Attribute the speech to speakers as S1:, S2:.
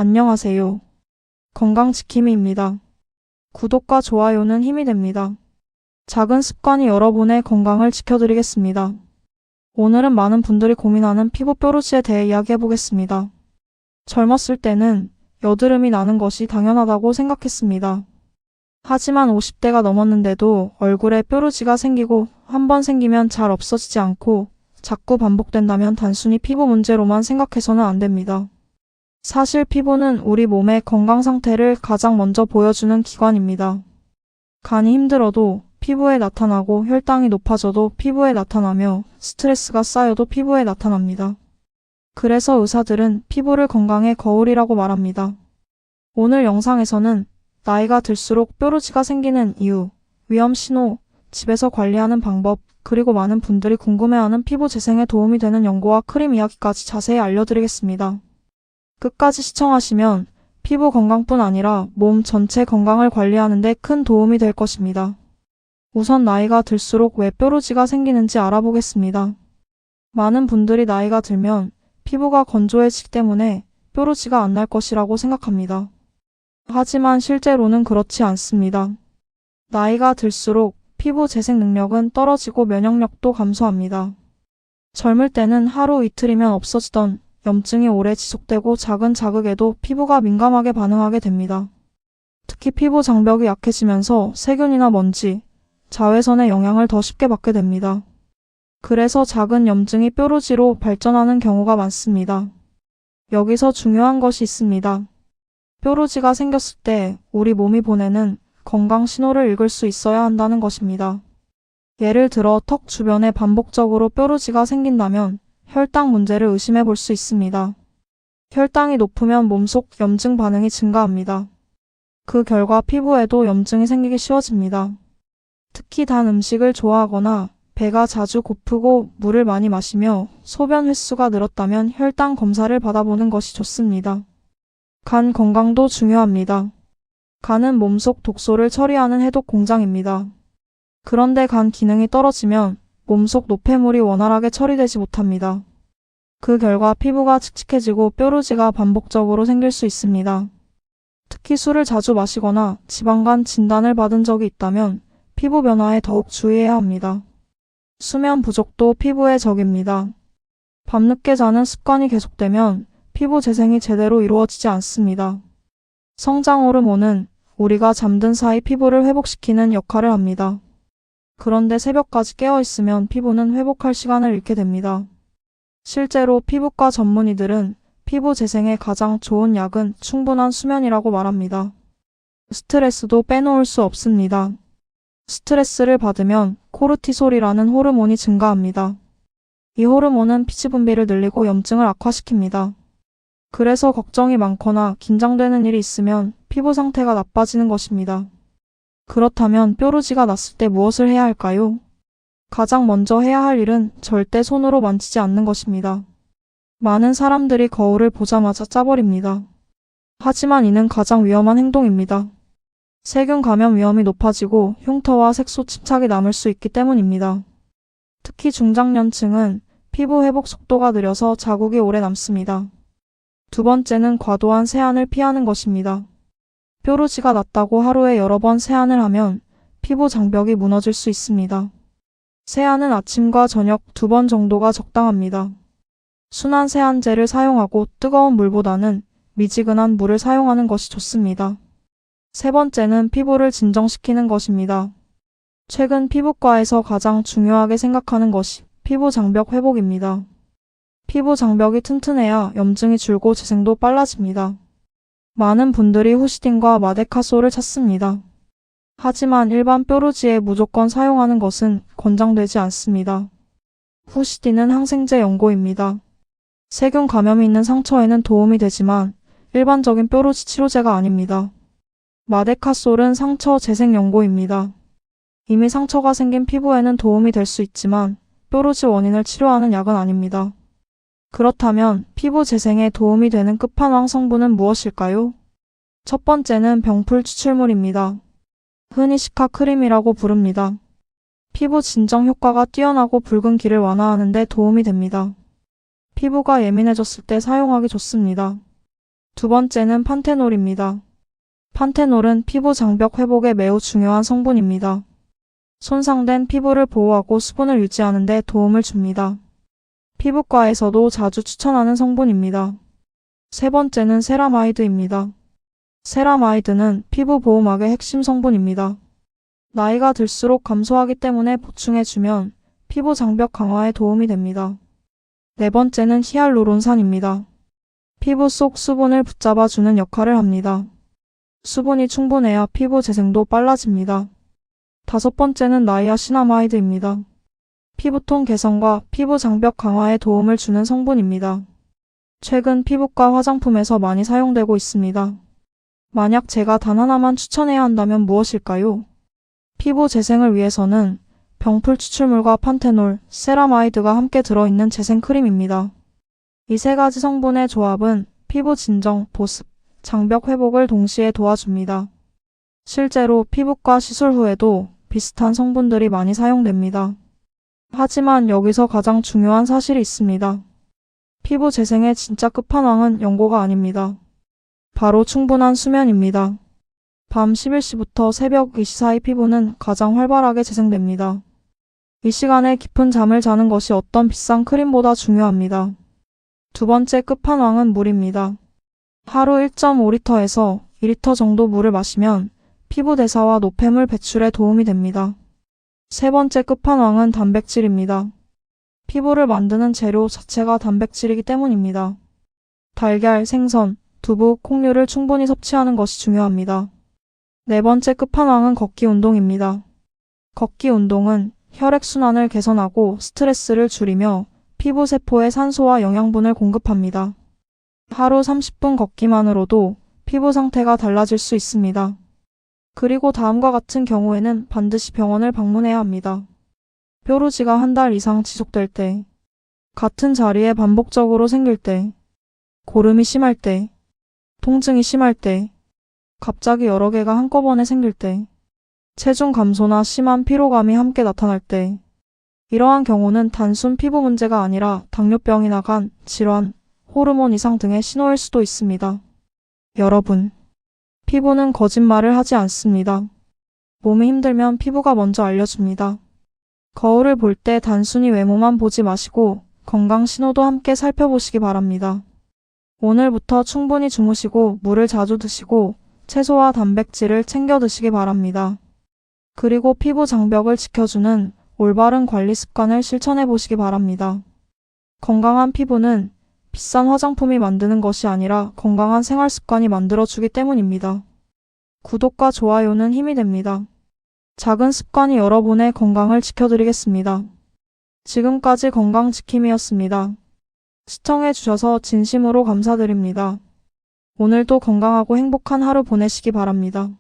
S1: 안녕하세요. 건강지킴이입니다. 구독과 좋아요는 힘이 됩니다. 작은 습관이 여러분의 건강을 지켜드리겠습니다. 오늘은 많은 분들이 고민하는 피부 뾰루지에 대해 이야기해보겠습니다. 젊었을 때는 여드름이 나는 것이 당연하다고 생각했습니다. 하지만 50대가 넘었는데도 얼굴에 뾰루지가 생기고 한 번 생기면 잘 없어지지 않고 자꾸 반복된다면 단순히 피부 문제로만 생각해서는 안 됩니다. 사실 피부는 우리 몸의 건강 상태를 가장 먼저 보여주는 기관입니다. 간이 힘들어도 피부에 나타나고 혈당이 높아져도 피부에 나타나며 스트레스가 쌓여도 피부에 나타납니다. 그래서 의사들은 피부를 건강의 거울이라고 말합니다. 오늘 영상에서는 나이가 들수록 뾰루지가 생기는 이유, 위험 신호, 집에서 관리하는 방법, 그리고 많은 분들이 궁금해하는 피부 재생에 도움이 되는 연고와 크림 이야기까지 자세히 알려드리겠습니다. 끝까지 시청하시면 피부 건강뿐 아니라 몸 전체 건강을 관리하는 데 큰 도움이 될 것입니다. 우선 나이가 들수록 왜 뾰루지가 생기는지 알아보겠습니다. 많은 분들이 나이가 들면 피부가 건조해지기 때문에 뾰루지가 안 날 것이라고 생각합니다. 하지만 실제로는 그렇지 않습니다. 나이가 들수록 피부 재생 능력은 떨어지고 면역력도 감소합니다. 젊을 때는 하루 이틀이면 없어지던 염증이 오래 지속되고 작은 자극에도 피부가 민감하게 반응하게 됩니다. 특히 피부 장벽이 약해지면서 세균이나 먼지, 자외선의 영향을 더 쉽게 받게 됩니다. 그래서 작은 염증이 뾰루지로 발전하는 경우가 많습니다. 여기서 중요한 것이 있습니다. 뾰루지가 생겼을 때 우리 몸이 보내는 건강 신호를 읽을 수 있어야 한다는 것입니다. 예를 들어 턱 주변에 반복적으로 뾰루지가 생긴다면 혈당 문제를 의심해 볼 수 있습니다. 혈당이 높으면 몸속 염증 반응이 증가합니다. 그 결과 피부에도 염증이 생기기 쉬워집니다. 특히 단 음식을 좋아하거나 배가 자주 고프고 물을 많이 마시며 소변 횟수가 늘었다면 혈당 검사를 받아보는 것이 좋습니다. 간 건강도 중요합니다. 간은 몸속 독소를 처리하는 해독 공장입니다. 그런데 간 기능이 떨어지면 몸속 노폐물이 원활하게 처리되지 못합니다. 그 결과 피부가 칙칙해지고 뾰루지가 반복적으로 생길 수 있습니다. 특히 술을 자주 마시거나 지방간 진단을 받은 적이 있다면 피부 변화에 더욱 주의해야 합니다. 수면 부족도 피부의 적입니다. 밤늦게 자는 습관이 계속되면 피부 재생이 제대로 이루어지지 않습니다. 성장 호르몬은 우리가 잠든 사이 피부를 회복시키는 역할을 합니다. 그런데 새벽까지 깨어있으면 피부는 회복할 시간을 잃게 됩니다. 실제로 피부과 전문의들은 피부 재생에 가장 좋은 약은 충분한 수면이라고 말합니다. 스트레스도 빼놓을 수 없습니다. 스트레스를 받으면 코르티솔이라는 호르몬이 증가합니다. 이 호르몬은 피지 분비를 늘리고 염증을 악화시킵니다. 그래서 걱정이 많거나 긴장되는 일이 있으면 피부 상태가 나빠지는 것입니다. 그렇다면 뾰루지가 났을 때 무엇을 해야 할까요? 가장 먼저 해야 할 일은 절대 손으로 만지지 않는 것입니다. 많은 사람들이 거울을 보자마자 짜버립니다. 하지만 이는 가장 위험한 행동입니다. 세균 감염 위험이 높아지고 흉터와 색소 침착이 남을 수 있기 때문입니다. 특히 중장년층은 피부 회복 속도가 느려서 자국이 오래 남습니다. 두 번째는 과도한 세안을 피하는 것입니다. 뾰루지가 났다고 하루에 여러 번 세안을 하면 피부 장벽이 무너질 수 있습니다. 세안은 아침과 저녁 2번 정도가 적당합니다. 순한 세안제를 사용하고 뜨거운 물보다는 미지근한 물을 사용하는 것이 좋습니다. 세 번째는 피부를 진정시키는 것입니다. 최근 피부과에서 가장 중요하게 생각하는 것이 피부 장벽 회복입니다. 피부 장벽이 튼튼해야 염증이 줄고 재생도 빨라집니다. 많은 분들이 후시딘과 마데카솔을 찾습니다. 하지만 일반 뾰루지에 무조건 사용하는 것은 권장되지 않습니다. 후시딘은 항생제 연고입니다. 세균 감염이 있는 상처에는 도움이 되지만 일반적인 뾰루지 치료제가 아닙니다. 마데카솔은 상처 재생 연고입니다. 이미 상처가 생긴 피부에는 도움이 될 수 있지만 뾰루지 원인을 치료하는 약은 아닙니다. 그렇다면 피부 재생에 도움이 되는 끝판왕 성분은 무엇일까요? 첫 번째는 병풀 추출물입니다. 흔히 시카 크림이라고 부릅니다. 피부 진정 효과가 뛰어나고 붉은 기를 완화하는 데 도움이 됩니다. 피부가 예민해졌을 때 사용하기 좋습니다. 두 번째는 판테놀입니다. 판테놀은 피부 장벽 회복에 매우 중요한 성분입니다. 손상된 피부를 보호하고 수분을 유지하는 데 도움을 줍니다. 피부과에서도 자주 추천하는 성분입니다. 세 번째는 세라마이드입니다. 세라마이드는 피부 보호막의 핵심 성분입니다. 나이가 들수록 감소하기 때문에 보충해주면 피부 장벽 강화에 도움이 됩니다. 네 번째는 히알루론산입니다. 피부 속 수분을 붙잡아주는 역할을 합니다. 수분이 충분해야 피부 재생도 빨라집니다. 다섯 번째는 나이아시나마이드입니다. 피부톤 개선과 피부 장벽 강화에 도움을 주는 성분입니다. 최근 피부과 화장품에서 많이 사용되고 있습니다. 만약 제가 단 하나만 추천해야 한다면 무엇일까요? 피부 재생을 위해서는 병풀 추출물과 판테놀, 세라마이드가 함께 들어있는 재생 크림입니다. 이 세 가지 성분의 조합은 피부 진정, 보습, 장벽 회복을 동시에 도와줍니다. 실제로 피부과 시술 후에도 비슷한 성분들이 많이 사용됩니다. 하지만 여기서 가장 중요한 사실이 있습니다. 피부 재생의 진짜 끝판왕은 연고가 아닙니다. 바로 충분한 수면입니다. 밤 11시부터 새벽 2시 사이 피부는 가장 활발하게 재생됩니다. 이 시간에 깊은 잠을 자는 것이 어떤 비싼 크림보다 중요합니다. 두 번째 끝판왕은 물입니다. 하루 1.5리터에서 2리터 정도 물을 마시면 피부 대사와 노폐물 배출에 도움이 됩니다. 세 번째 끝판왕은 단백질입니다. 피부를 만드는 재료 자체가 단백질이기 때문입니다. 달걀, 생선, 두부, 콩류를 충분히 섭취하는 것이 중요합니다. 네 번째 끝판왕은 걷기 운동입니다. 걷기 운동은 혈액순환을 개선하고 스트레스를 줄이며 피부 세포에 산소와 영양분을 공급합니다. 하루 30분 걷기만으로도 피부 상태가 달라질 수 있습니다. 그리고 다음과 같은 경우에는 반드시 병원을 방문해야 합니다. 뾰루지가 한 달 이상 지속될 때, 같은 자리에 반복적으로 생길 때, 고름이 심할 때, 통증이 심할 때, 갑자기 여러 개가 한꺼번에 생길 때, 체중 감소나 심한 피로감이 함께 나타날 때, 이러한 경우는 단순 피부 문제가 아니라 당뇨병이나 간, 질환, 호르몬 이상 등의 신호일 수도 있습니다. 여러분, 피부는 거짓말을 하지 않습니다. 몸이 힘들면 피부가 먼저 알려줍니다. 거울을 볼 때 단순히 외모만 보지 마시고 건강 신호도 함께 살펴보시기 바랍니다. 오늘부터 충분히 주무시고 물을 자주 드시고 채소와 단백질을 챙겨 드시기 바랍니다. 그리고 피부 장벽을 지켜주는 올바른 관리 습관을 실천해 보시기 바랍니다. 건강한 피부는 비싼 화장품이 만드는 것이 아니라 건강한 생활 습관이 만들어주기 때문입니다. 구독과 좋아요는 힘이 됩니다. 작은 습관이 여러분의 건강을 지켜드리겠습니다. 지금까지 건강지킴이었습니다. 시청해주셔서 진심으로 감사드립니다. 오늘도 건강하고 행복한 하루 보내시기 바랍니다.